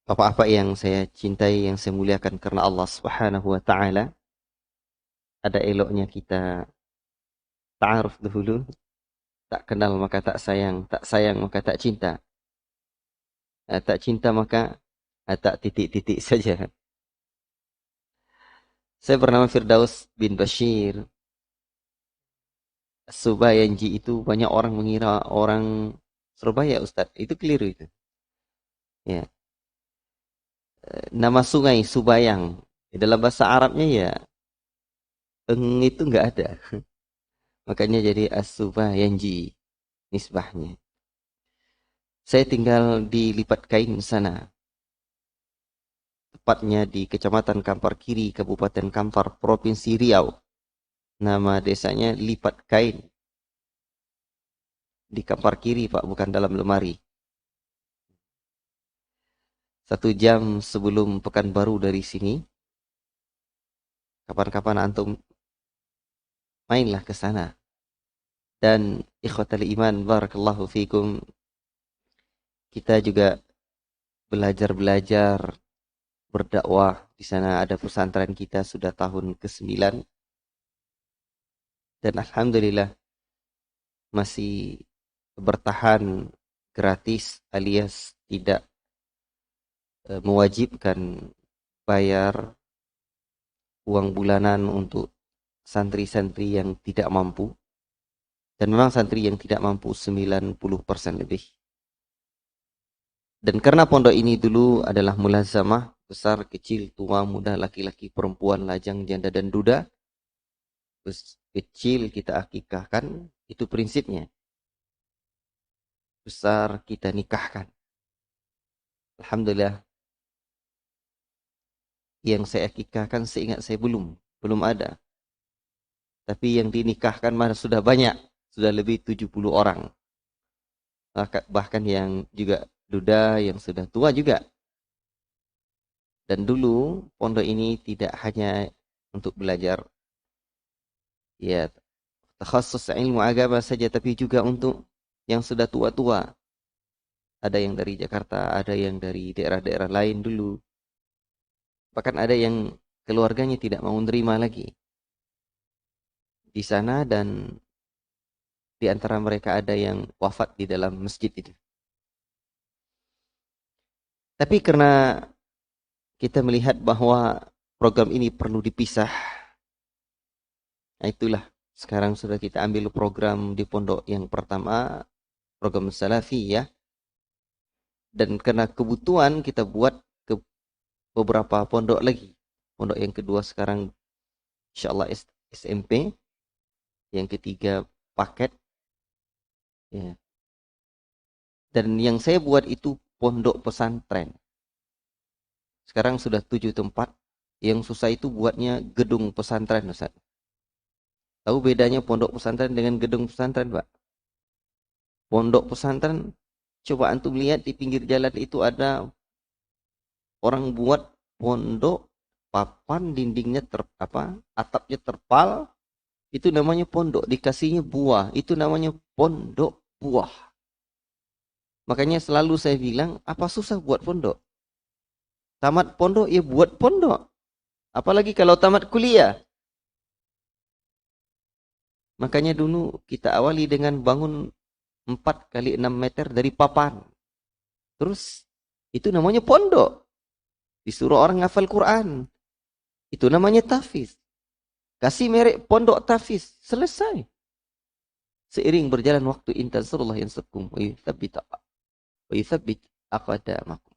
Bapak-bapak yang saya cintai, yang saya muliakan karena Allah Subhanahu wa taala, ada eloknya kita ta'aruf dahulu, tak kenal maka tak sayang, tak sayang maka tak cinta. Tak cinta maka tak titik-titik saja. Saya bernama Firdaus bin Bashir Subayanji. Itu banyak orang mengira orang Surabaya, Ustadz. Itu keliru itu. Ya. Nama sungai Subayang. Dalam bahasa Arabnya ya itu enggak ada. Makanya jadi As-Subayanji nisbahnya. Saya tinggal di Lipat Kain sana, tepatnya di Kecamatan Kampar Kiri, Kabupaten Kampar, Provinsi Riau. Nama desanya Lipat Kain. Di Kampar Kiri, Pak, bukan dalam lemari. 1 jam sebelum Pekanbaru dari sini. Kapan-kapan antum mainlah ke sana. Dan ikhwatal iman, barakallahu fikum, kita juga belajar-belajar berdakwah. Di sana ada pesantren kita sudah tahun ke-9. Dan alhamdulillah masih bertahan gratis alias tidak mewajibkan bayar uang bulanan untuk santri-santri yang tidak mampu. Dan memang santri yang tidak mampu 90% lebih. Dan karena pondok ini dulu adalah mulazamah, besar, kecil, tua, muda, laki-laki, perempuan, lajang, janda, dan duda. Kecil kita akikahkan, itu prinsipnya. Besar kita nikahkan. Alhamdulillah, yang saya akikahkan seingat saya belum ada. Tapi yang dinikahkan mana sudah banyak, sudah lebih 70 orang. Bahkan yang juga duda, yang sudah tua juga. Dan dulu pondok ini tidak hanya untuk belajar ya takhasus ilmu agama saja, tapi juga untuk yang sudah tua-tua. Ada yang dari Jakarta, ada yang dari daerah-daerah lain dulu. Bahkan ada yang keluarganya tidak mau menerima lagi di sana, dan di antara mereka ada yang wafat di dalam masjid itu. Tapi karena kita melihat bahwa program ini perlu dipisah, nah itulah sekarang sudah kita ambil program di pondok yang pertama, program Salafi ya. Dan karena kebutuhan kita buat ke beberapa pondok lagi. Pondok yang kedua sekarang insyaallah SMP, yang ketiga paket ya. Dan yang saya buat itu pondok pesantren. Sekarang sudah 7 tempat. Yang susah itu buatnya gedung pesantren, Ustaz. Tahu bedanya pondok pesantren dengan gedung pesantren, Pak? Pondok pesantren, coba antum lihat di pinggir jalan itu ada orang buat pondok, papan dindingnya atapnya terpal, itu namanya pondok. Dikasihnya buah, itu namanya pondok buah. Makanya selalu saya bilang, apa susah buat pondok? Tamat pondok ya buat pondok. Apalagi kalau tamat kuliah. Makanya dulu kita awali dengan bangun 4 kali 6 meter dari papan. Terus itu namanya pondok. Disuruh orang ngafal Quran. Itu namanya tahfiz. Kasih merek pondok tahfiz. Selesai. Seiring berjalan waktu, in tansurullah yansurkum wa yuthabbit aqdamakum.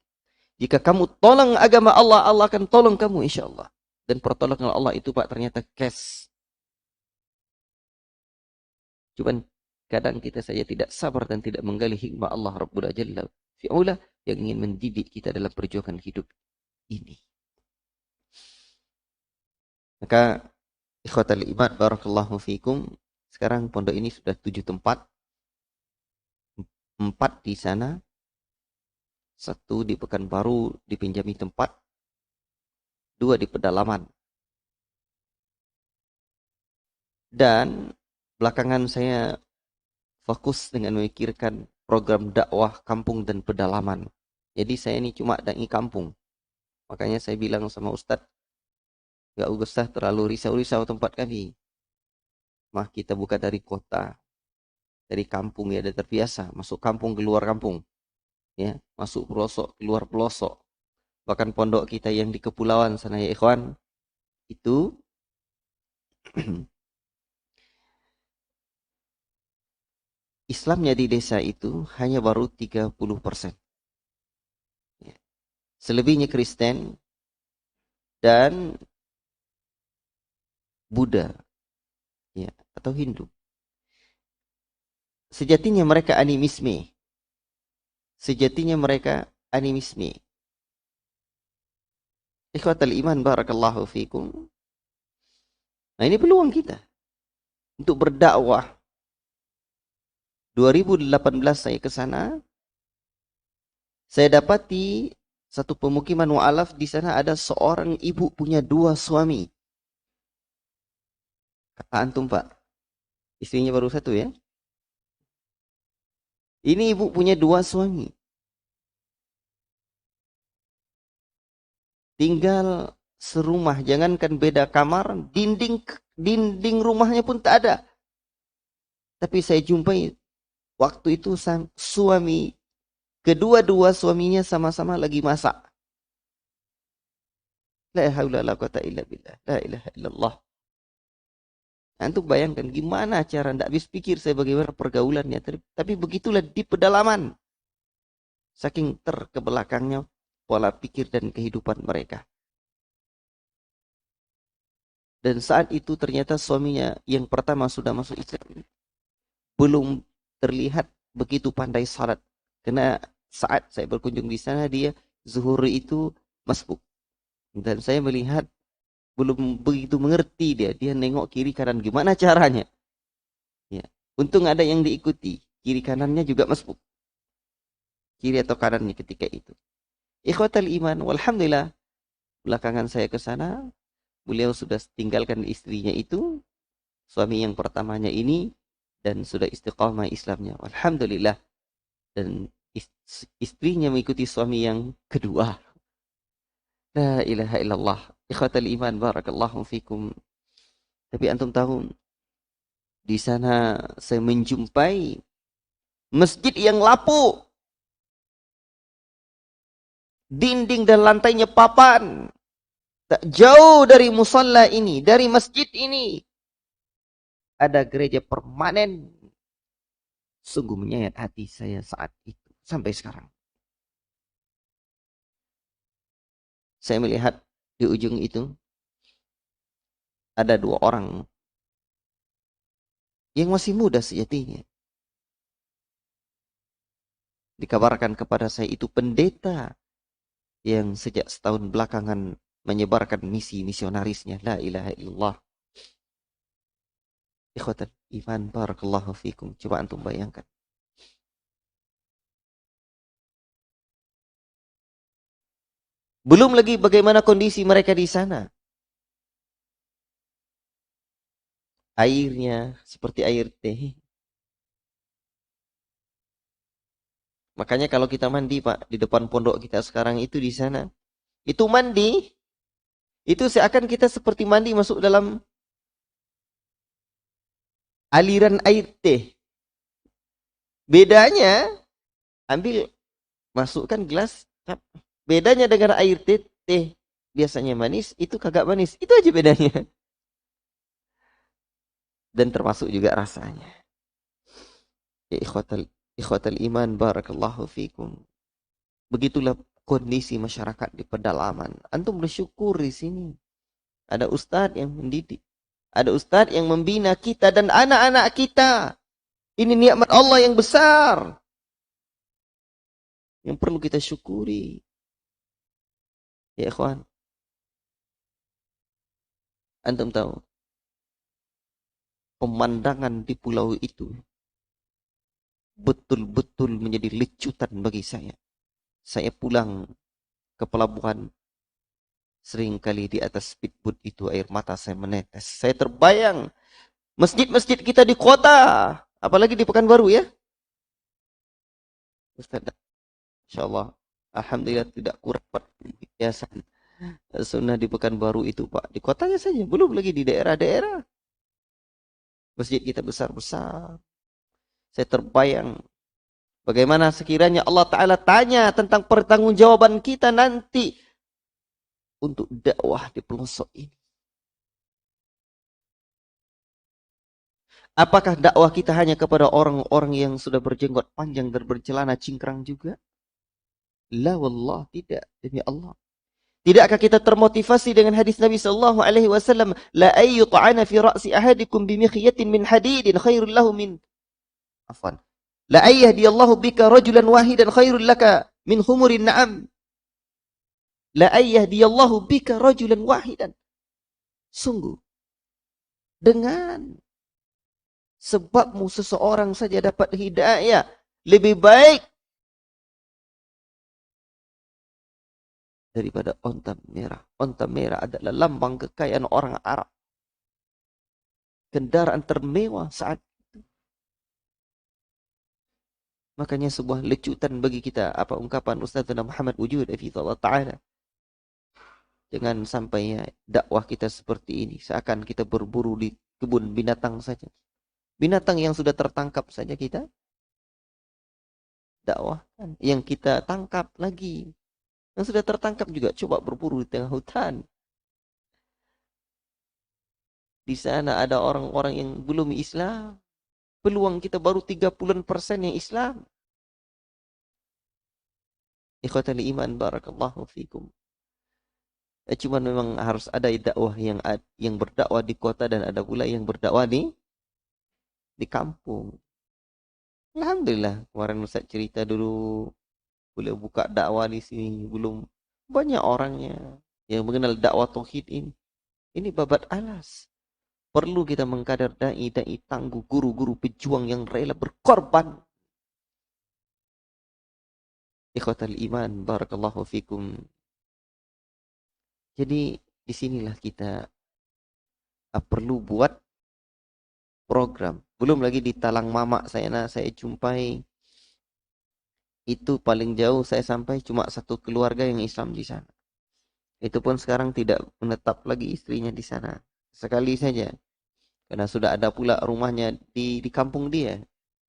Jika kamu tolong agama Allah, Allah akan tolong kamu insyaallah. Dan pertolongan Allah itu, Pak, ternyata cash. Cuman kadang kita saja tidak sabar dan tidak menggali hikmah Allah Rabbul Jalla fi'ula yang ingin mendidik kita dalam perjuangan hidup ini. Maka ikhwatal iman barakallahu fikum, sekarang pondok ini sudah 7 tempat. 4 di sana, 1 di Pekanbaru dipinjami tempat, 2 di pedalaman. Dan belakangan saya fokus dengan memikirkan program dakwah kampung dan pedalaman Jadi saya ini cuma dari kampung. Makanya saya bilang sama Ustadz, gak usah terlalu risau-risau tempat kami. Mah kita bukan dari kota, dari kampung ya, udah terbiasa. Masuk kampung, keluar kampung. Ya, masuk pelosok, keluar pelosok. Bahkan pondok kita yang di kepulauan sana ya ikhwan, itu Islamnya di desa itu hanya baru 30%. Ya. Selebihnya Kristen dan Buddha, ya, atau Hindu. Sejatinya mereka animisme. Sejatinya mereka animisme. Ikhwatal iman barakallahu fikum. Nah, ini peluang kita untuk berdakwah. 2018 saya ke sana. Saya dapati satu pemukiman mu'alaf, di sana ada seorang ibu punya 2 suami. Kata antum, Pak. Istrinya baru 1 ya. Ini ibu punya 2 suami. Tinggal serumah, jangankan beda kamar, dinding rumahnya pun tak ada. Tapi saya jumpai waktu itu sang suami, kedua-dua suaminya sama-sama lagi masak. La haula la quwata illa billah. La ilaha illallah. Antum bayangkan gimana cara, tidak habis pikir saya bagaimana pergaulannya. Tapi begitulah di pedalaman. Saking terkebelakangnya pola pikir dan kehidupan mereka. Dan saat itu ternyata suaminya yang pertama sudah masuk Islam, belum terlihat begitu pandai salat. Karena saat saya berkunjung di sana, dia zuhur itu masbuk. Dan saya melihat belum begitu mengerti dia. Dia nengok kiri kanan gimana caranya. Ya. Untung ada yang diikuti. Kiri kanannya juga masbuk. Kiri atau kanannya ketika itu. Ikhwatal iman, walhamdulillah. Belakangan saya ke sana, beliau sudah tinggalkan istrinya itu, suami yang pertamanya ini, dan sudah istiqamah Islamnya. Alhamdulillah. Dan istrinya mengikuti suami yang kedua. La ilaha illallah. Ikhwatal iman barakallahu fikum. Tapi antum tahu, di sana saya menjumpai masjid yang lapuk. Dinding dan lantainya papan. Tak jauh dari musalla ini, dari masjid ini, ada gereja permanen. Sungguh menyayat hati saya saat itu sampai sekarang. Saya melihat di ujung itu ada 2 orang yang masih muda sejatinya. Dikabarkan kepada saya itu pendeta yang sejak setahun belakangan menyebarkan misi misionarisnya. La ilaha illallah. Ikhwatal iman barakallahu fikum. Coba antum bayangkan. Belum lagi bagaimana kondisi mereka di sana. Airnya seperti air teh. Makanya kalau kita mandi, Pak, di depan pondok kita sekarang itu di sana, itu mandi, itu seakan kita seperti mandi masuk dalam aliran air teh. Bedanya, ambil, masukkan gelas, bedanya dengan air teh, biasanya manis, itu kagak manis. Itu aja bedanya. Dan termasuk juga rasanya. Ya ikhwatal iman barakallahu fikum. Begitulah kondisi masyarakat di pedalaman. Antum bersyukur di sini. Ada ustadz yang mendidik. Ada ustadz yang membina kita dan anak-anak kita. Ini nikmat Allah yang besar. Yang perlu kita syukuri. Ya ikhwan. Antum tahu. Pemandangan di pulau itu betul-betul menjadi lecutan bagi saya. Saya pulang ke pelabuhan, seringkali di atas speedboat itu air mata saya menetes. Saya terbayang masjid-masjid kita di kota, apalagi di Pekanbaru ya. Ustaz, insyaallah Alhamdulillah tidak kurang biasa sunnah di Pekanbaru itu Pak. Di kotanya saja, belum lagi di daerah-daerah. Masjid kita besar-besar. Saya terbayang bagaimana sekiranya Allah Ta'ala tanya tentang pertanggungjawaban kita nanti untuk dakwah di pelosok ini. Apakah dakwah kita hanya kepada orang-orang yang sudah berjenggot panjang dan bercelana cingkrang juga? La wallah, tidak, demi Allah. Tidakkah kita termotivasi dengan hadis Nabi sallallahu alaihi wasallam, la ayyut'ana fi ra'si ahadikum bimikhyatin min hadidin khairul lahu min afwan. La ayyahdiyallahu bika rajulan wahidan khairul laka min humurin na'am. La ayyahdiyallahu bika rajulan wahidan. Sungguh, dengan sebabmu seseorang saja dapat hidayah, lebih baik daripada onta merah. Onta merah adalah lambang kekayaan orang Arab. Kendaraan termewah saat itu. Makanya sebuah lecutan bagi kita apa ungkapan Ustazuna Muhammad Wujud hafizallahu taala. Jangan sampai ya, dakwah kita seperti ini seakan kita berburu di kebun binatang saja. Binatang yang sudah tertangkap saja kita dakwahkan. Yang kita tangkap lagi. Yang sudah tertangkap juga coba berburu di tengah hutan. Di sana ada orang-orang yang belum Islam. Peluang kita baru 30% yang Islam. Ikhwatal iman barakallahu fikum. Cuman memang harus ada dakwah yang berdakwah di kota dan ada pula yang berdakwah di kampung. Alhamdulillah, kemarin Ustaz cerita dulu boleh buka dakwah di sini, belum banyak orangnya yang mengenal dakwah tauhid ini. Ini babat alas. Perlu kita mengkader dai-dai tangguh, guru-guru pejuang yang rela berkorban. Ikhwatal iman barakallahu fikum. Jadi disinilah kita perlu buat program. Belum lagi di Talang Mamak saya jumpai itu paling jauh saya sampai cuma satu keluarga yang Islam di sana. Itu pun sekarang tidak menetap lagi istrinya di sana. Sekali saja. Karena sudah ada pula rumahnya di kampung dia,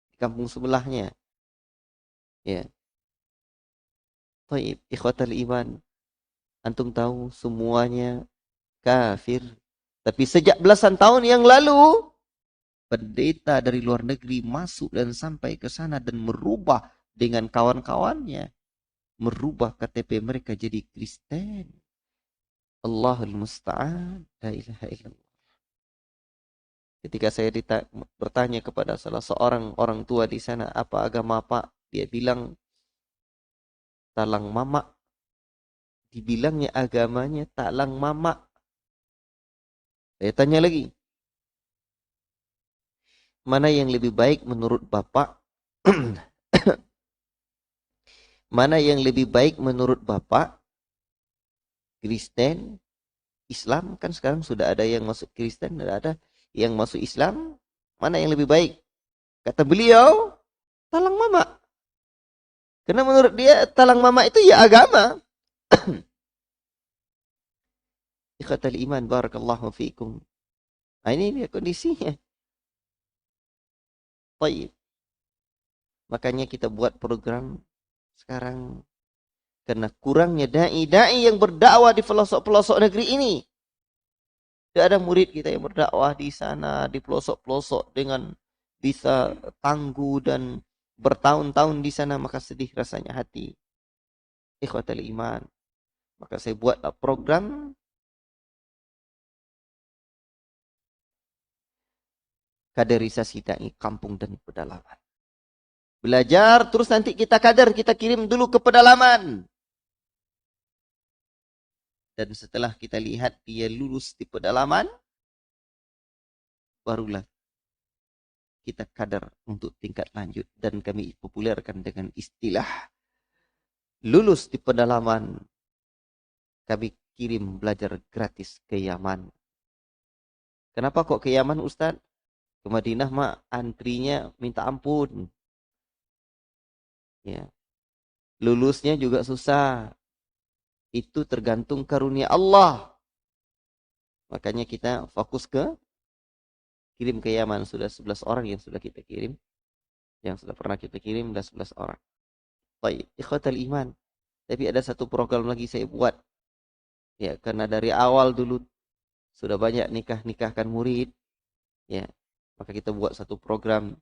di kampung sebelahnya. Ya. Thaib, ikhwatal iman. Antum tahu semuanya kafir. Tapi sejak belasan tahun yang lalu, pendeta dari luar negeri masuk dan sampai ke sana dan merubah dengan kawan-kawannya. Merubah KTP mereka jadi Kristen. Allahul Musta'an. La ilaha illallah. Ketika saya bertanya kepada salah seorang orang tua di sana, apa agama Pak? Dia bilang, Talang Mamak. Dibilangnya agamanya Talang Mamak. Saya tanya lagi, mana yang lebih baik menurut Bapak? Mana yang lebih baik menurut Bapak? Kristen, Islam? Kan sekarang sudah ada yang masuk Kristen, ada yang masuk Islam. Mana yang lebih baik? Kata beliau, Talang Mamak. Karena menurut dia Talang Mamak itu ya agama. Ikhwatal iman barakallahu fikum. Nah, ini dia kondisinya. Baik. Makanya kita buat program sekarang karena kurangnya dai-dai yang berdakwah di pelosok-pelosok negeri ini. Tidak ada murid kita yang berdakwah di sana, di pelosok-pelosok dengan bisa tangguh dan bertahun-tahun di sana, maka sedih rasanya hati. Ikhwatal iman. Maka saya buatlah program kaderisasi dai kampung dan pedalaman. Belajar, terus nanti kita kader, kita kirim dulu ke pedalaman. Dan setelah kita lihat dia lulus di pedalaman, barulah kita kader untuk tingkat lanjut. Dan kami populerkan dengan istilah lulus di pedalaman, kami kirim belajar gratis ke Yaman. Kenapa kok ke Yaman, Ustadz? Ke Madinah mah antrinya minta ampun. Ya. Lulusnya juga susah. Itu tergantung karunia Allah. Makanya kita fokus ke kirim ke Yaman. Sudah 11 orang yang sudah kita kirim. Yang sudah pernah kita kirim sudah 11 orang. Baik, ikhwatal iman. Tapi ada satu program lagi saya buat. Ya, karena dari awal dulu sudah banyak nikahkan murid. Ya, maka kita buat satu program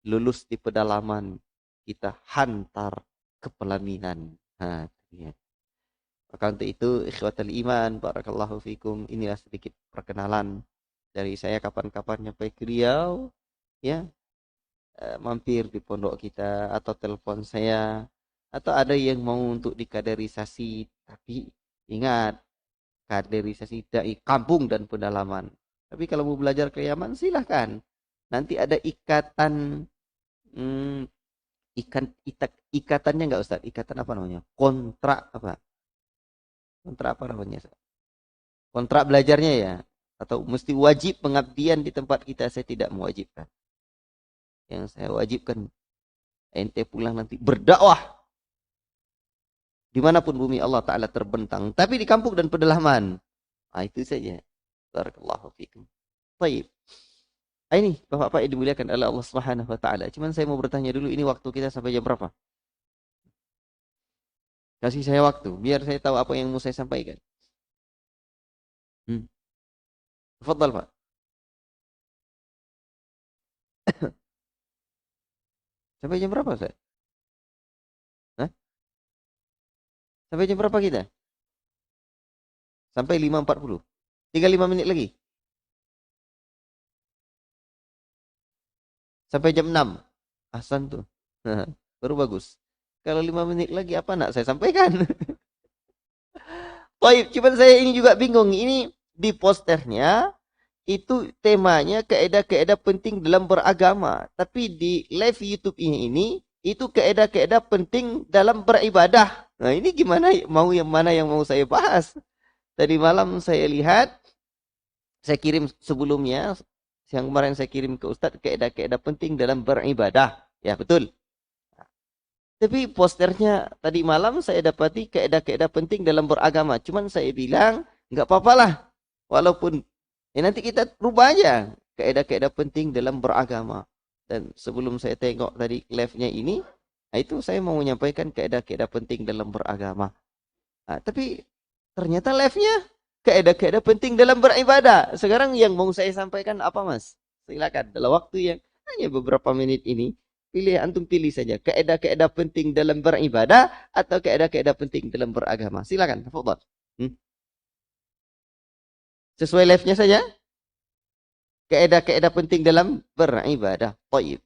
lulus di pedalaman. Kita hantar ke pelaminan. Nah, ya. Maka untuk itu, ikhwatal iman, barakallahu fikum, inilah sedikit perkenalan dari saya. Kapan-kapan nyampe ke Riau, ya, mampir di pondok kita atau telepon saya, atau ada yang mau untuk dikaderisasi, tapi ingat, kaderisasi dai kampung dan pedalaman. Tapi kalau mau belajar ke Yaman, silahkan. Nanti ada ikatan, hmm, ikatannya nggak Ustaz? Ikatan apa namanya? Kontrak apa? Kontrak apa namanya? Kontrak belajarnya ya? Atau mesti wajib pengabdian di tempat kita? Saya tidak mewajibkan. Yang saya wajibkan, ente pulang nanti berdakwah dimanapun bumi Allah Ta'ala terbentang. Tapi di kampung dan pedalaman. Nah, itu saja. Barakallahu fikum. Baik. Ini Bapak-Bapak yang dimuliakan oleh Allah Subhanahu wa taala. Cuman saya mau bertanya dulu, ini waktu kita sampai jam berapa? Kasih saya waktu biar saya tahu apa yang mau saya sampaikan. Hmm. Tafadhal, Pak. Sampai jam berapa, saya? Hah? Sampai jam berapa kita? Sampai 5.40. Tinggal 5 menit lagi. Sampai jam 6. Ahsan tuh. Baru bagus. Kalau 5 menit lagi apa nak saya sampaikan? Baik, cuman saya ini juga bingung. Ini di posternya itu temanya keedah-keedah penting dalam beragama. Tapi di live YouTube ini itu keedah-keedah penting dalam beribadah. Nah, ini gimana, mau yang mana yang mau saya bahas? Tadi malam saya lihat, saya kirim sebelumnya, yang kemarin saya kirim ke Ustadz, keedah-keedah penting dalam beribadah. Ya, betul. Tapi posternya tadi malam saya dapati keedah-keedah penting dalam beragama. Cuman saya bilang, nggak apa-apalah. Walaupun, ya nanti kita rubah aja. Keedah-keedah penting dalam beragama. Dan sebelum saya tengok tadi live-nya ini, nah itu saya mau menyampaikan keedah-keedah penting dalam beragama. Nah, tapi ternyata live-nya keedah-keedah penting dalam beribadah. Sekarang yang mau saya sampaikan apa, Mas? Silakan. Dalam waktu yang hanya beberapa menit ini, antum pilih saja keedah-keedah penting dalam beribadah atau keedah-keedah penting dalam beragama. Silakan, tafadhal. Sesuai live-nya saja. Keedah-keedah penting dalam beribadah. Thayyib.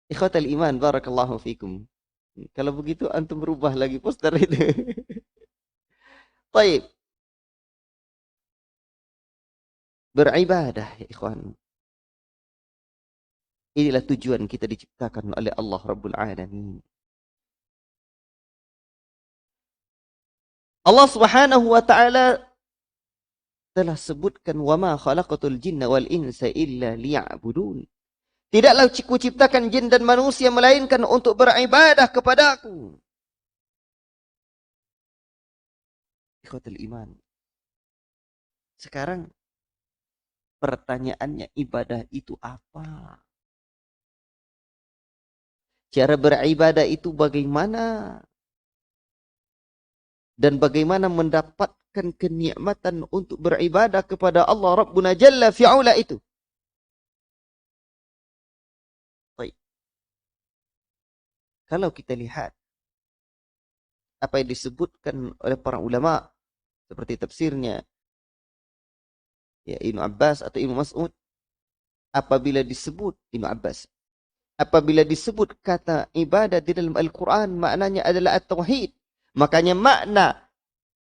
Ikhwatal iman, barakallahu fikum. Kalau begitu antum berubah lagi poster itu. Thayyib. Beribadah, ya ikhwan. Inilah tujuan kita diciptakan oleh Allah Rabbul Alamin. Allah Subhanahu wa taala telah sebutkan, wa ma khalaqatul jinna wal insa illa liya'budun. Tidaklah kuciptakan jin dan manusia melainkan untuk beribadah kepadaku. Ikhwatul iman. Sekarang pertanyaannya, ibadah itu apa? Cara beribadah itu bagaimana? Dan bagaimana mendapatkan kenikmatan untuk beribadah kepada Allah Rabbuna Jalla fi'ula itu? Baik. Kalau kita lihat apa yang disebutkan oleh para ulama seperti tafsirnya ya Ibnu Abbas atau Ibnu Mas'ud, apabila disebut Ibnu Abbas, apabila disebut kata ibadah di dalam Al-Quran, maknanya adalah at-tauhid. Makanya makna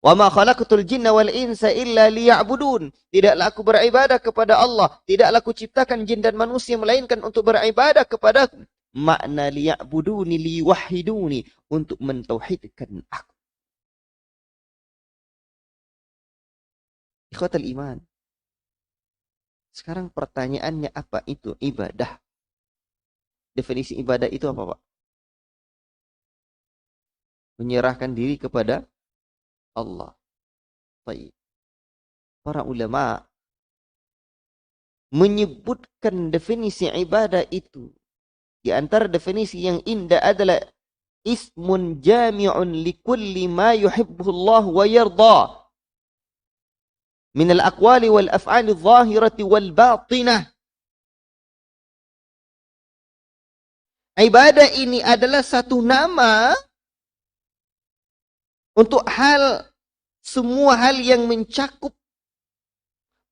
wa ma khalaqatul jinna wal insa illa liya'budun. Tidaklah aku beribadah kepada Allah, tidaklah aku ciptakan jin dan manusia melainkan untuk beribadah kepadaku. Makna liya'buduni liwahiduni, untuk mentauhidkan aku. Ikhwatal iman. Sekarang pertanyaannya, apa itu ibadah? Definisi ibadah itu apa, Pak? Menyerahkan diri kepada Allah. Baik. Para ulama menyebutkan definisi ibadah itu. Di antara definisi yang indah adalah ismun jami'un likulli ma yuhibbuhullah wa yarda min al-aqwali wal af'ali adh-dhahirati wal batinah. Ibadah ini adalah satu nama untuk semua hal yang mencakup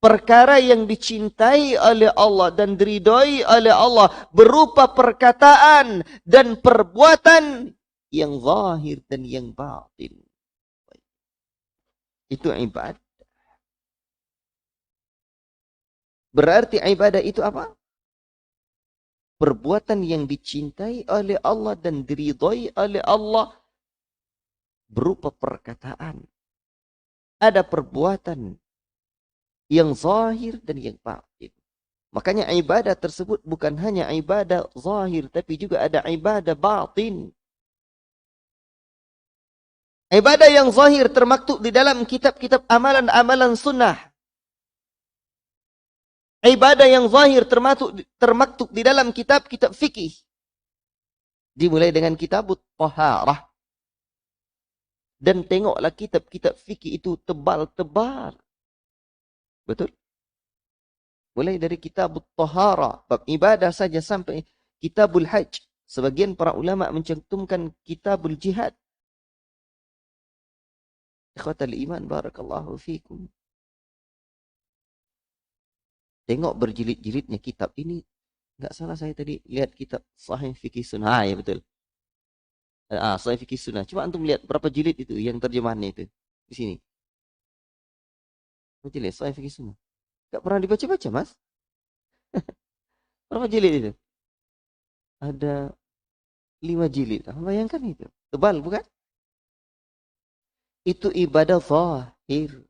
perkara yang dicintai oleh Allah dan diridhoi oleh Allah berupa perkataan dan perbuatan yang zahir dan yang batin. Itu ibadah. Berarti ibadah itu apa? Perbuatan yang dicintai oleh Allah dan diridhoi oleh Allah berupa perkataan. Ada perbuatan yang zahir dan yang batin. Makanya ibadah tersebut bukan hanya ibadah zahir, tapi juga ada ibadah batin. Ibadah yang zahir termaktub di dalam kitab-kitab amalan-amalan sunnah. Ibadah yang zahir termaktub di dalam kitab-kitab fikih. Dimulai dengan kitabut taharah. Dan tengoklah kitab-kitab fikih itu tebal-tebal. Betul? Mulai dari kitabut taharah, bab ibadah saja sampai kitabul hajj. Sebagian para ulama mencantumkan kitabul jihad. Ikhwatal iman, barakallahu fikum. Tengok berjilid-jilidnya kitab ini. Enggak salah saya tadi lihat kitab Sahih Fikih Sunnah. Ya betul. Sahih Fikih Sunnah. Coba antum lihat berapa jilid itu yang terjemahannya itu. Di sini. Berapa jilid Sahih Fikih Sunnah? Enggak pernah dibaca-baca, Mas. Berapa jilid itu? Ada 5 jilid. Bayangkan itu. Tebal bukan? Itu ibadah zahir.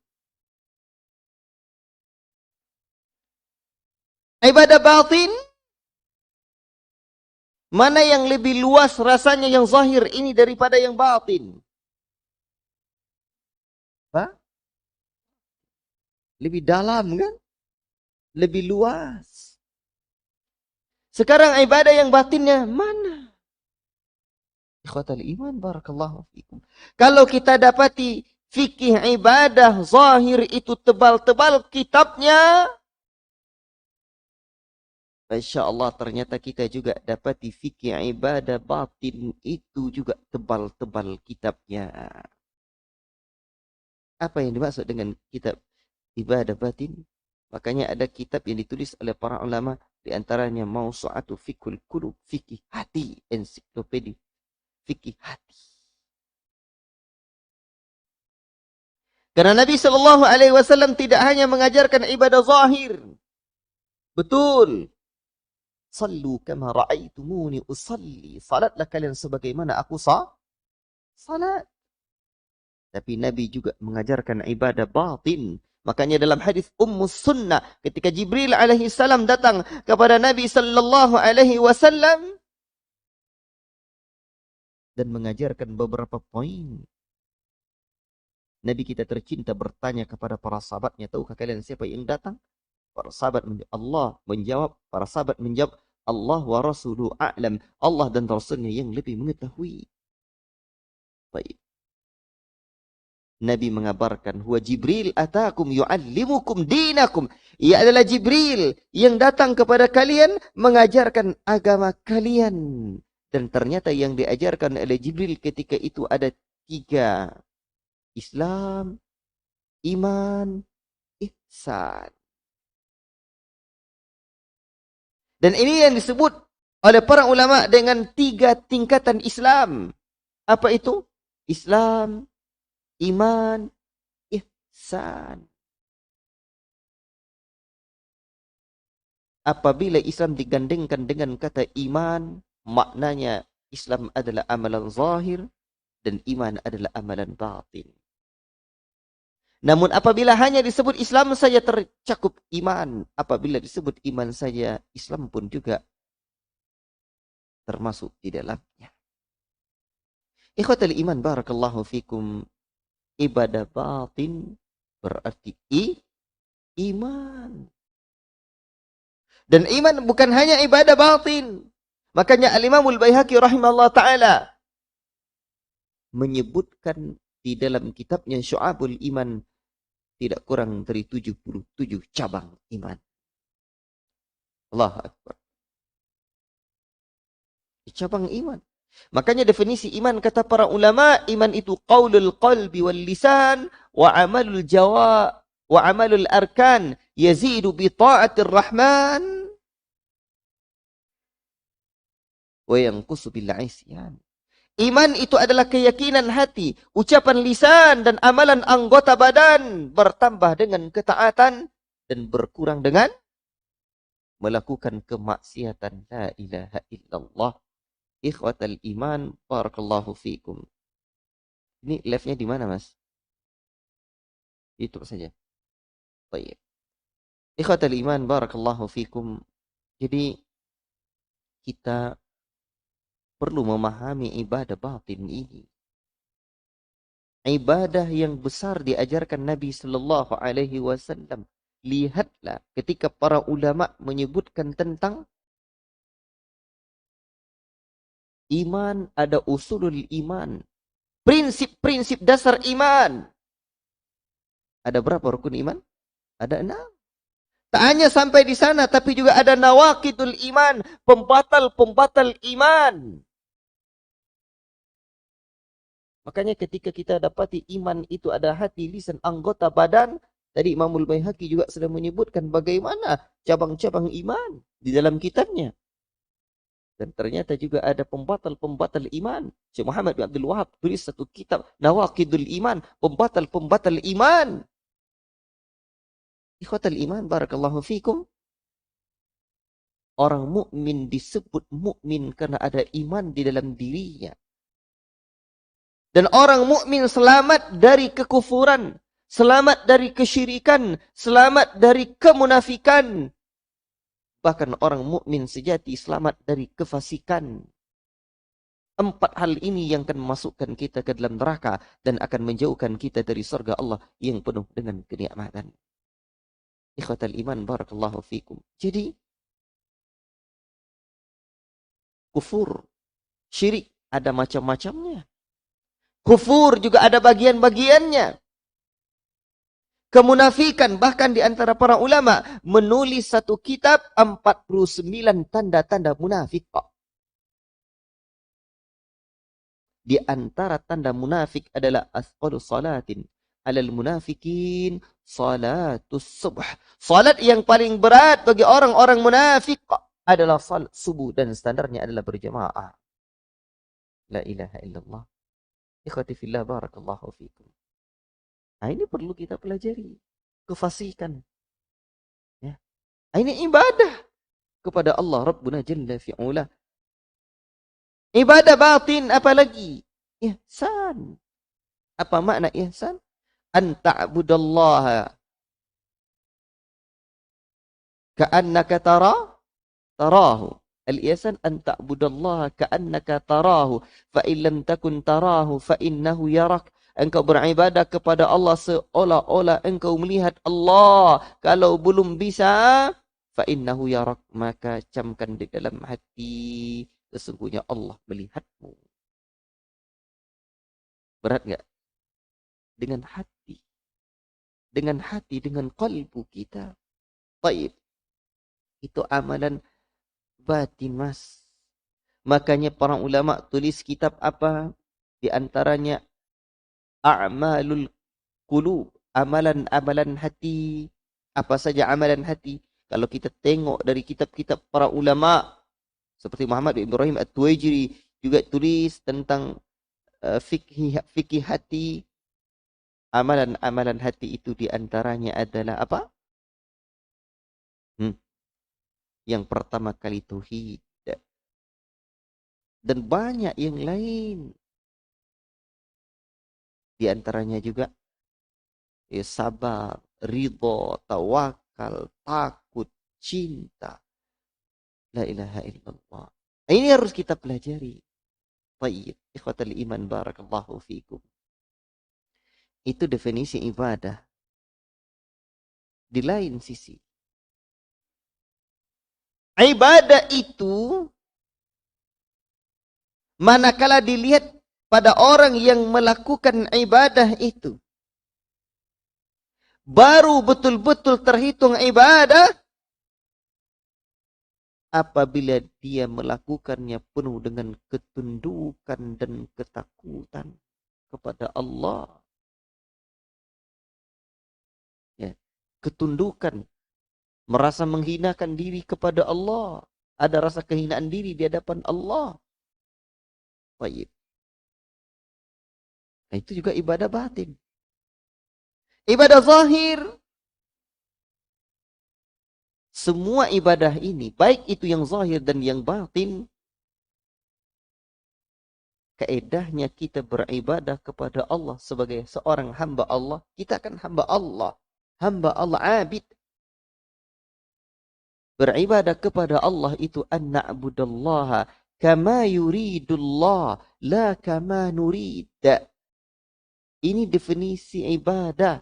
Ibadah batin, mana yang lebih luas rasanya yang zahir ini daripada yang batin? Apa? Lebih dalam kan? Lebih luas. Sekarang ibadah yang batinnya mana? Ikhwatal iman, barakallahu fikum. Kalau kita dapati fikih ibadah zahir itu tebal-tebal kitabnya, Masya Allah, ternyata kita juga dapati fikih ibadah batin itu juga tebal-tebal kitabnya. Apa yang dimaksud dengan kitab ibadah batin? Makanya ada kitab yang ditulis oleh para ulama, di antaranya Mausu'atu Fiqhul Qulub, fikih hati, ensiklopedia fikih hati. Karena Nabi SAW tidak hanya mengajarkan ibadah zahir. Betul. Sallu kama ra'aitumuni usalli. Salatlah kalian sebagaimana aku salat. Tapi Nabi juga mengajarkan ibadah batin. Makanya dalam hadis Ummus Sunnah, ketika Jibril alaihi salam datang kepada Nabi sallallahu alaihi wasallam dan mengajarkan beberapa poin. Nabi kita tercinta bertanya kepada para sahabatnya, tahukah kalian siapa yang datang? Para sahabat menjawab, para sahabat menjawab, Allah wa rasuluhu a'lam. Allah dan Rasulnya yang lebih mengetahui. Baik. Nabi mengabarkan, huwa Jibril atakum yu'allimukum dinakum. Ia adalah Jibril yang datang kepada kalian mengajarkan agama kalian. Dan ternyata yang diajarkan oleh Jibril ketika itu ada 3. Islam, iman, ihsan. Dan ini yang disebut oleh para ulama dengan 3 tingkatan Islam. Apa itu? Islam, iman, ihsan. Apabila Islam digandengkan dengan kata iman, maknanya Islam adalah amalan zahir dan iman adalah amalan batin. Namun apabila hanya disebut Islam saja tercakup iman. Apabila disebut iman saja, Islam pun juga termasuk di dalamnya. Ikhwatal iman barakallahu fikum, ibadah batin berarti iman. Dan iman bukan hanya ibadah batin. Makanya Al-Imamul Baihaqi rahimahullah ta'ala menyebutkan di dalam kitabnya Syu'abul Iman tidak kurang dari 77 cabang iman. Allahu Akbar. Cabang iman. Makanya definisi iman kata para ulama, iman itu qaulul qalbi wal lisan wa amalul arkan yazidu bi ta'atir rahman wa yanqusu bil 'isyan. Iman itu adalah keyakinan hati, ucapan lisan dan amalan anggota badan bertambah dengan ketaatan dan berkurang dengan melakukan kemaksiatan. La ilaha illallah. Ikhwatal iman barakallahu fikum. Ini live-nya di mana, Mas? Itu saja. Baik. Ikhwatal iman barakallahu fikum. Jadi kita perlu memahami ibadah batin ini. Ibadah yang besar diajarkan Nabi sallallahu alaihi wasallam. Lihatlah ketika para ulama menyebutkan tentang iman, ada usulul iman. Prinsip-prinsip dasar iman. Ada berapa rukun iman? Ada 6. Tak hanya sampai di sana, tapi juga ada nawaqidul iman, pembatal-pembatal iman. Makanya ketika kita dapati iman itu ada hati, lisan, anggota badan, tadi Imamul Baihaqi juga sudah menyebutkan bagaimana cabang-cabang iman di dalam kitabnya. Dan ternyata juga ada pembatal-pembatal iman. Syekh Muhammad bin Abdul Wahab tulis satu kitab, Nawaqidul Iman, pembatal-pembatal iman. Ikhwatal iman barakallahu fikum. Orang mukmin disebut mukmin karena ada iman di dalam dirinya. Dan orang mukmin selamat dari kekufuran, selamat dari kesyirikan, selamat dari kemunafikan. Bahkan orang mukmin sejati selamat dari kefasikan. 4 hal ini yang akan memasukkan kita ke dalam neraka dan akan menjauhkan kita dari surga Allah yang penuh dengan kenikmatan. Ikhwatal iman barakallahu fikum. Jadi kufur, syirik ada macam-macamnya. Kufur juga ada bagian-bagiannya. Kemunafikan, bahkan di antara para ulama menulis satu kitab 49 tanda-tanda munafik. Di antara tanda munafik adalah asqalu salatin alal munafikin salatus subh. Salat yang paling berat bagi orang-orang munafik adalah salat subuh dan standarnya adalah berjamaah. La ilaha illallah. Ikhwati fillah barakallahu fikum. Nah, ini perlu kita pelajari. Kefasikan. Ya. Nah, ini ibadah kepada Allah Rabbuna Jalla fi'ula. Ibadah batin apalagi? Ihsan. Apa makna ihsan? An ta'budallaha ka'annaka tarahu. Al-ihsan an ta'budallaha ka'annaka tarahu fa in lam takun tarahu fa innahu yarak. Engkau beribadah kepada Allah seolah-olah engkau melihat Allah. Kalau belum bisa, fa innahu yarak, maka camkan di dalam hati, sesungguhnya Allah melihatmu. Berat enggak? Dengan hati. Dengan hati, dengan kalbu kita. Baik. Itu amalan batin, Mas. Makanya para ulama tulis kitab apa? Di antaranya a'malul qulub, amalan-amalan hati. Apa saja amalan hati? Kalau kita tengok dari kitab-kitab para ulama seperti Muhammad bin Ibrahim At-Tuwaijiri juga tulis tentang fikih hati. Amalan-amalan hati itu di antaranya adalah apa? Yang pertama kali tauhid. Dan banyak yang lain. Di antaranya juga sabar, ridho, tawakal, takut, cinta. La ilaha illallah. Ini harus kita pelajari. Baik, ikhwatal iman barakallahu fikum. Itu definisi ibadah. Di lain sisi, ibadah itu manakala dilihat pada orang yang melakukan ibadah itu, baru betul-betul terhitung ibadah apabila dia melakukannya penuh dengan ketundukan dan ketakutan kepada Allah. Ya, ketundukan, merasa menghinakan diri kepada Allah. Ada rasa kehinaan diri di hadapan Allah. Baik. Nah, itu juga ibadah batin. Ibadah zahir, semua ibadah ini, baik itu yang zahir dan yang batin, kaedahnya kita beribadah kepada Allah sebagai seorang hamba Allah. Kita kan hamba Allah. Hamba Allah, abid. Beribadah kepada Allah itu an na'budallaha kama yuridullah la kama nurid. Ini definisi ibadah.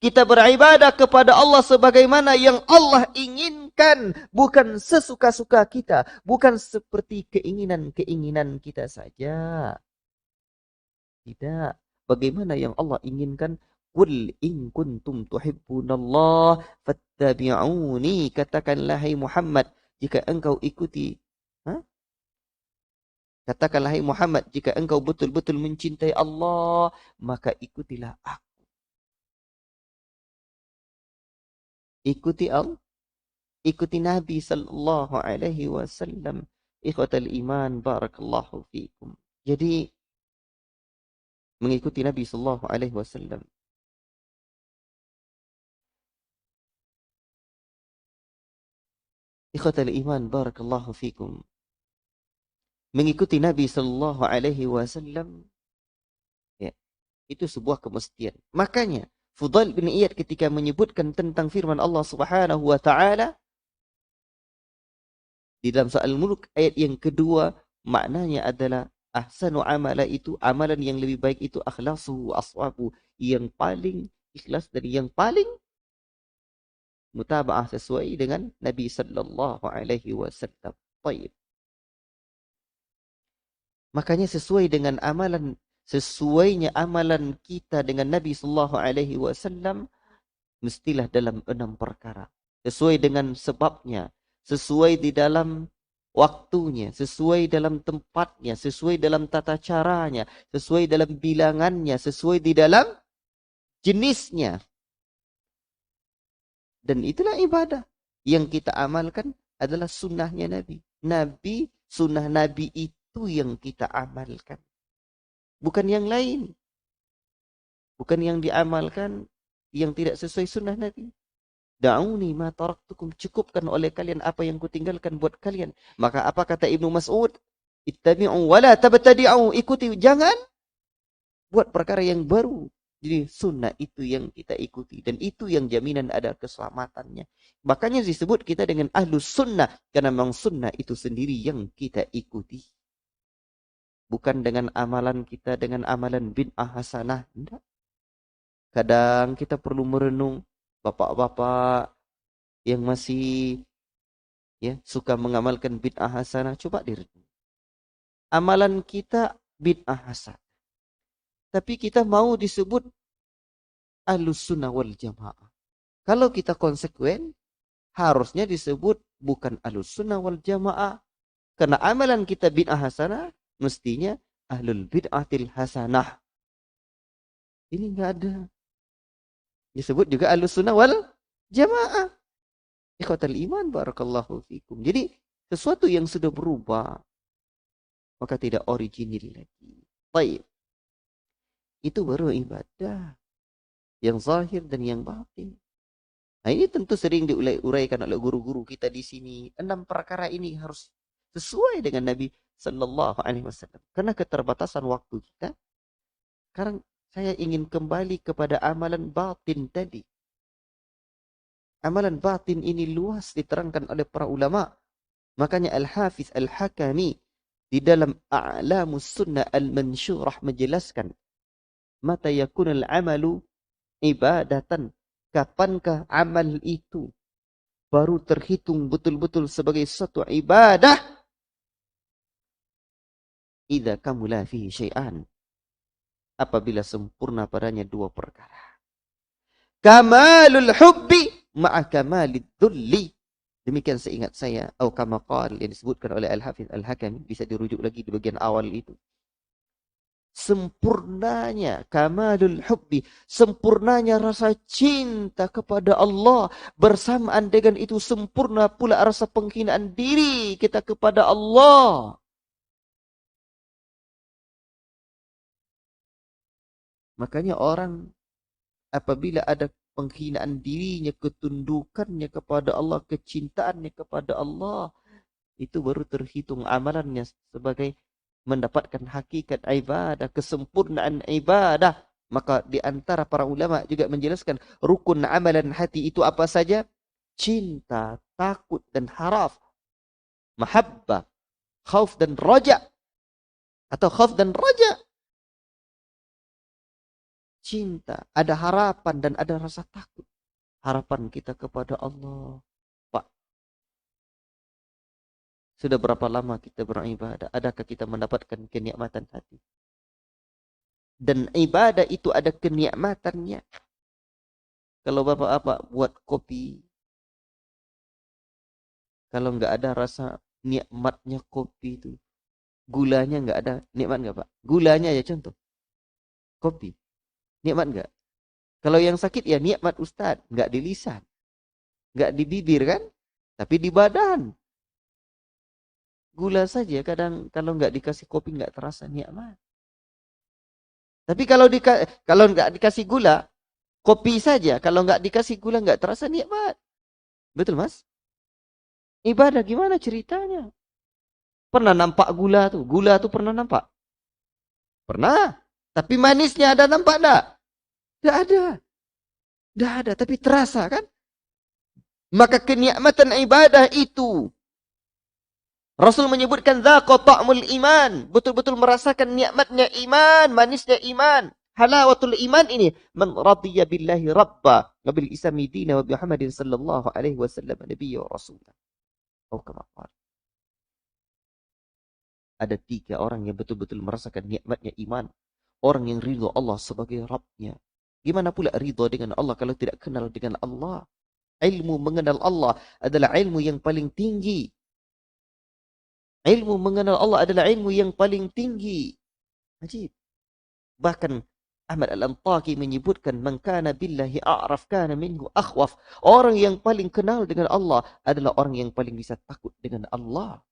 Kita beribadah kepada Allah sebagaimana yang Allah inginkan, bukan sesuka-suka kita, bukan seperti keinginan-keinginan kita saja. Tidak. Bagaimana yang Allah inginkan? Qul in kuntum tuhibbunallah fattabi'uni. Katakanlah hai Muhammad, jika engkau ikuti. Katakanlah hai Muhammad, jika engkau betul-betul mencintai Allah, maka ikutilah aku. Ikuti Allah, ikuti Nabi sallallahu alaihi wasallam. Ikhwatal iman barakallahu fikum. Jadi mengikuti Nabi sallallahu alaihi wasallam. Ikhwatal iman barakallahu fikum. Mengikuti Nabi sallallahu alaihi wasallam, ya, itu sebuah kemestian. Makanya Fudail bin Iyad ketika menyebutkan tentang firman Allah Subhanahu wa taala di dalam surah Al-Mulk ayat yang kedua, maknanya adalah ahsanu amala, itu amalan yang lebih baik itu akhlasuhu aswabu, yang paling ikhlas dan yang paling mutaba'ah sesuai dengan Nabi sallallahu alaihi wasallam. Baik. Makanya sesuainya amalan kita dengan Nabi sallallahu alaihi wasallam mestilah dalam 6 perkara. Sesuai dengan sebabnya, sesuai di dalam waktunya, sesuai dalam tempatnya, sesuai dalam tata caranya, sesuai dalam bilangannya, sesuai di dalam jenisnya. Dan itulah ibadah. Yang kita amalkan adalah sunnahnya Nabi. Sunnah Nabi itu yang kita amalkan. Bukan yang lain. Bukan yang diamalkan yang tidak sesuai sunnah Nabi. Da'uni ma taraktukum, cukupkan oleh kalian apa yang kutinggalkan buat kalian. Maka apa kata Ibnu Mas'ud? Ittabi'u wa la tabtadi'u, ikuti, jangan buat perkara yang baru. Jadi sunnah itu yang kita ikuti, dan itu yang jaminan ada keselamatannya. Makanya disebut kita dengan ahlus sunnah, karena memang sunnah itu sendiri yang kita ikuti. Bukan dengan amalan kita, dengan amalan bid'ah hasanah. Tidak. Kadang kita perlu merenung, bapak-bapak yang masih suka mengamalkan bid'ah hasanah, coba direnung. Amalan kita bid'ah hasanah, tapi kita mau disebut ahlus sunnah wal jamaah. Kalau kita konsekuen, harusnya disebut bukan ahlus sunnah wal jamaah, karena amalan kita bid'ah hasanah, mestinya ahlul bid'atil hasanah. Ini enggak ada. Disebut juga ahlus sunnah wal jamaah. Ikhwatal iman barakallahu fikum. Jadi sesuatu yang sudah berubah, maka tidak original lagi. Baik. Itu baru ibadah yang zahir dan yang batin. Nah, ini tentu sering diuraikan oleh guru-guru kita di sini. 6 perkara ini harus sesuai dengan Nabi sallallahu alaihi wasallam. Karena keterbatasan waktu kita, sekarang saya ingin kembali kepada amalan batin tadi. Amalan batin ini luas diterangkan oleh para ulama. Makanya Al-Hafiz Al-Hakami di dalam A'lamus Sunnah Al-Mansyurah menjelaskan mata yakunul amalu ibadatan, kapankah amal itu baru terhitung betul-betul sebagai satu ibadah? Idza kamula fihi syai'an, apabila sempurna padanya dua perkara. Kamalul hubbi ma'a kamalid dhulli. Demikian seingat saya, atau kama qala yang disebutkan oleh Al-Hafiz Al-Hakami, bisa dirujuk lagi di bagian awal itu. Sempurnanya kamalul hubbi, sempurnanya rasa cinta kepada Allah, bersamaan dengan itu sempurna pula rasa penghinaan diri kita kepada Allah. Makanya orang apabila ada penghinaan dirinya, ketundukannya kepada Allah, kecintaannya kepada Allah, itu baru terhitung amalannya sebagai mendapatkan hakikat ibadah, kesempurnaan ibadah. Maka di antara para ulama juga menjelaskan rukun amalan hati itu apa saja? Cinta, takut dan haraf, mahabbah, khauf dan roja, atau khauf dan roja. Cinta, ada harapan dan ada rasa takut. Harapan kita kepada Allah. Pak, sudah berapa lama kita beribadah? Adakah kita mendapatkan kenikmatan hati? Dan ibadah itu ada kenikmatannya. Kalau bapak-bapak buat kopi, kalau nggak ada rasa nikmatnya kopi itu, gulanya nggak ada, nikmat nggak Pak? Gulanya ya contoh, kopi, nikmat nggak? Kalau yang sakit ya nikmat Ustadz, nggak di lisan, nggak di bibir kan, tapi di badan. Gula saja kadang kalau nggak dikasih kopi nggak terasa nikmat. Tapi kalau nggak dikasih gula, kopi saja, kalau nggak dikasih gula nggak terasa nikmat. Betul Mas? Ibadah gimana ceritanya? Pernah nampak gula tuh? Gula tuh pernah nampak? Pernah. Tapi manisnya ada nampak enggak? Enggak ada. Enggak ada, tapi terasa kan? Maka kenikmatan ibadah itu Rasul menyebutkan dzaqa ta'mul iman, betul-betul merasakan nikmatnya iman, manisnya iman. Halawatul iman ini man radiya billahi rabba wa bil islami dina wa bi Muhammadin sallallahu alaihi wasallam nabiyya wa rasulah. Oh, kama qala. Ada 3 orang yang betul-betul merasakan nikmatnya iman. Orang yang ridho Allah sebagai Rabbnya. Gimana pula ridho dengan Allah kalau tidak kenal dengan Allah? Ilmu mengenal Allah adalah ilmu yang paling tinggi. Ilmu mengenal Allah adalah ilmu yang paling tinggi. Ajib. Bahkan Ahmad Al-Antaki menyebutkan man kana billahi a'raf kana minhu akhwaf. Orang yang paling kenal dengan Allah adalah orang yang paling bisa takut dengan Allah.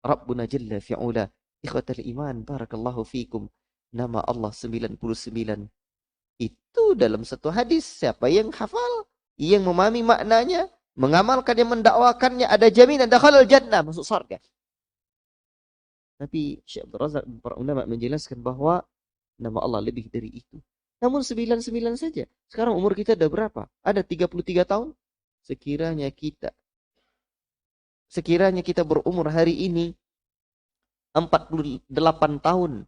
Rabbuna Jalla fi'ula. Ikhwatal iman, barakallahu fikum. Nama Allah 99. Itu dalam satu hadis. Siapa yang hafal, yang memahami maknanya, mengamalkan, yang mendakwakannya, ada jaminan dakhalal jannah, masuk surga. Tapi Syekh Abdul Razak dan para ulama menjelaskan bahwa nama Allah lebih dari itu. Namun 99 saja. Sekarang umur kita ada berapa? Ada 33 tahun. Sekiranya kita berumur hari ini 48 tahun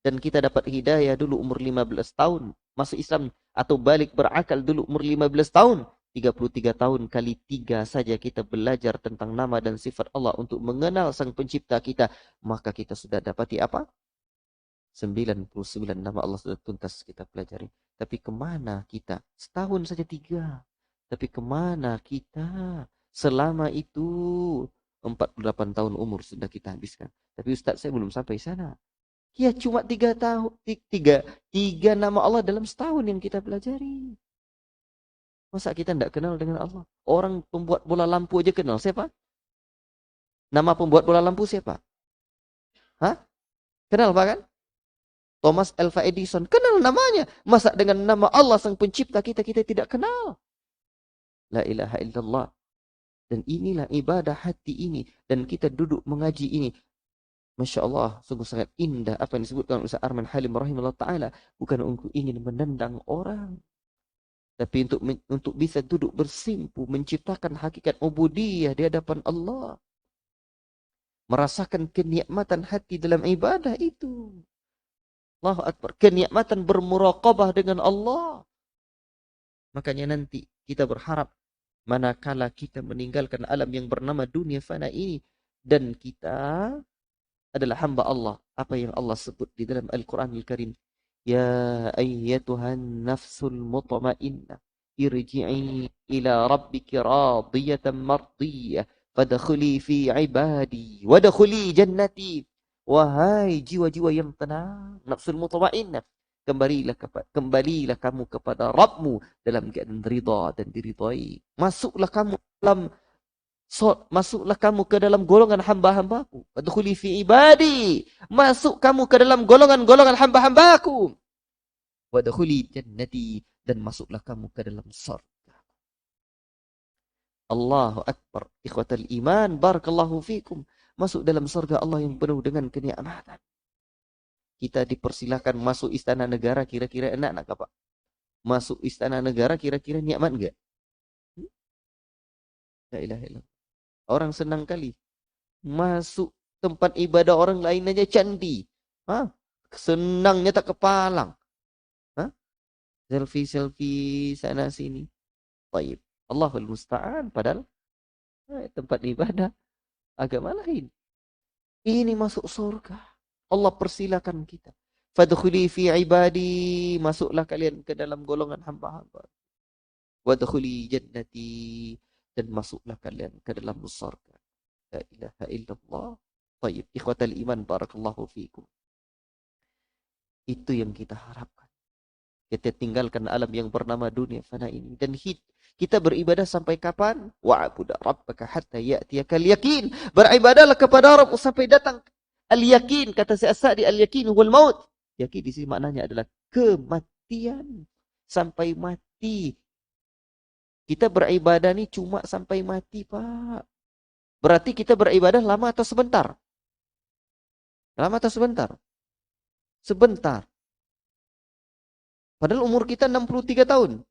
dan kita dapat hidayah dulu umur 15 tahun, masuk Islam atau balik berakal dulu umur 15 tahun, 33 tahun kali 3 saja kita belajar tentang nama dan sifat Allah untuk mengenal Sang Pencipta kita, maka kita sudah dapati apa? 99 nama Allah sudah tuntas kita pelajari. Tapi kemana kita? Setahun saja 3. Tapi kemana kita? Selama itu 48 tahun umur sudah kita habiskan. Tapi Ustaz saya belum sampai sana. Ya cuma 3 tahun, 3 nama Allah dalam setahun yang kita pelajari. Masa kita tidak kenal dengan Allah? Orang pembuat bola lampu aja kenal. Siapa? Nama pembuat bola lampu siapa? Hah? Kenal Pak kan? Thomas Alva Edison. Kenal namanya. Masa dengan nama Allah Sang Pencipta kita tidak kenal? La ilaha illallah. Dan inilah ibadah hati ini. Dan kita duduk mengaji ini. Masya Allah, sungguh sangat indah apa yang disebutkan Ustaz Arman Halim rahimahullah ta'ala. Bukan untuk ingin menendang orang. Tapi untuk bisa duduk bersimpu. Menciptakan hakikat ubudiyah di hadapan Allah. merasakan kenikmatan hati dalam ibadah itu. Allahu Akbar. Kenikmatan bermuraqabah dengan Allah. Makanya nanti kita berharap manakala kita meninggalkan alam yang bernama dunia fana ini dan kita adalah hamba Allah. Apa yang Allah sebut di dalam Al-Quranul Karim. Ya ayyatuhan nafsul mutmainnah. Irji'i ila rabbiki radiyatan mardiyah. Fadkhuli fi ibadi. Wadkhuli jannati. Wahai jiwa-jiwa yang tenang. Nafsul mutmainnah. Kembalilah kamu kepada Rabbmu dalam keadaan ridha dan diridhai. Masuklah kamu ke dalam golongan hamba-hambaku. Wadkhuli fi ibadi. Masuk kamu ke dalam golongan-golongan hamba-hambaku. Wadkhuli jannati. Dan masuklah kamu ke dalam surga. Allahu Akbar. Ikhwatal iman. Barakallahu fikum. Masuk dalam surga Allah yang penuh dengan kenikmatan. Kita dipersilakan masuk istana negara, kira-kira enak Pak? Masuk istana negara kira-kira nikmat enggak? La ilaha illallah. Orang senang kali. Masuk tempat ibadah orang lain aja candi. Senangnya tak kepalang. Selfie-selfie sana sini. Baik. Allahul musta'an. Padahal tempat ibadah agama lain. Ini masuk surga. Allah persilakan kita. Fadkhuli fi ibadi. Masuklah kalian ke dalam golongan hamba-hamba. Wadkhuli jannati. Dan masuklah kalian ke dalam surga. La ilaha illallah. Tayyib. Ikhwatal iman. Barakallahu fikum. Itu yang kita harapkan. Kita tinggalkan alam yang bernama dunia fana ini. Dan kita beribadah sampai kapan? Wa'budu rabbaka hatta ya'tiyakal yakin. Beribadahlah kepada Rabb sampai datang al-yakin. Kata Syekh As-Sa'di, al-yakin huwal maut. Yakin di sini maknanya adalah kematian. Sampai mati. Kita beribadah ni cuma sampai mati, Pak. Berarti kita beribadah lama atau sebentar? Lama atau sebentar? Sebentar. Padahal umur kita 63 tahun.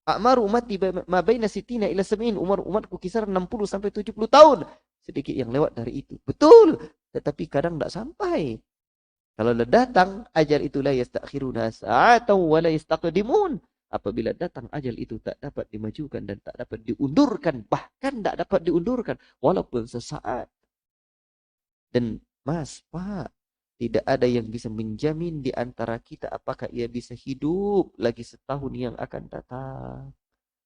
A'mar umati ma baina sitina ila sab'in. Umar umatku kisaran 60 sampai 70 tahun. Sedikit yang lewat dari itu. Betul. Tetapi kadang tak sampai. Kalau datang, ajal itu la yastakhiruna sa'atan wa la yastaqdimun. Apabila datang ajal itu tak dapat dimajukan dan tak dapat diundurkan. Bahkan tak dapat diundurkan. Walaupun sesaat. Dan Mas, Pak, tidak ada yang bisa menjamin di antara kita apakah ia bisa hidup lagi setahun yang akan datang.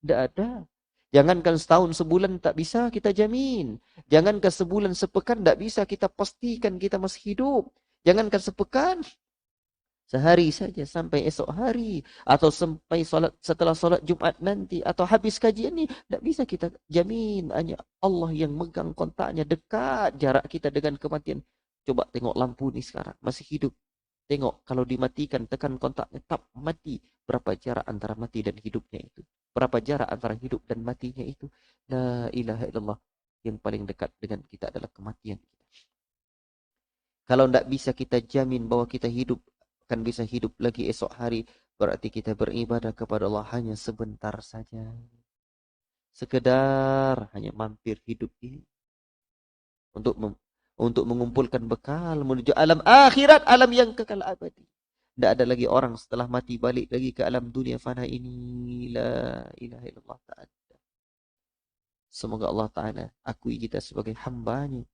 Tidak ada. Jangankan setahun sebulan tak bisa kita jamin. Jangankan sebulan sepekan tak bisa kita pastikan kita masih hidup. Jangankan sepekan. Sehari saja sampai esok hari. Atau sampai setelah solat Jumat nanti. Atau habis kajian ni. Tak bisa kita jamin. Hanya Allah yang megang kontaknya dekat jarak kita dengan kematian. Coba tengok lampu ni sekarang. Masih hidup. Tengok kalau dimatikan tekan kontaknya. Tak mati. Berapa jarak antara mati dan hidupnya itu. Berapa jarak antara hidup dan matinya itu. La ilaha illallah. Yang paling dekat dengan kita adalah kematian. Kalau tidak bisa kita jamin bahwa kita hidup. Akan bisa hidup lagi esok hari. Berarti kita beribadah kepada Allah hanya sebentar saja. Sekedar hanya mampir hidup ini. Untuk mengumpulkan bekal menuju alam akhirat, alam yang kekal abadi. Tidak ada lagi orang setelah mati balik lagi ke alam dunia fana ini. La ilaha illallah ta'ala. Semoga Allah Ta'ala akui kita sebagai hambanya.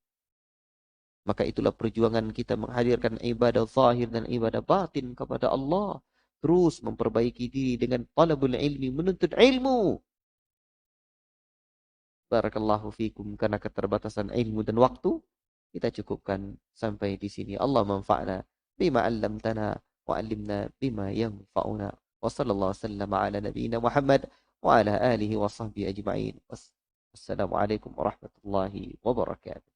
Maka itulah perjuangan kita menghadirkan ibadah zahir dan ibadah batin kepada Allah. Terus memperbaiki diri dengan talabul ilmi, menuntut ilmu. Barakallahu fikum. Karena keterbatasan ilmu dan waktu, kita cukupkan sampai di sini. Allah manfa'na bima 'allamtana wa 'allimna bima yanfa'una. Wa sallallahu wasallam ala nabiyyina Muhammad wa ala alihi wa sahbihi ajma'in. Wassalamualaikum warahmatullahi wabarakatuh.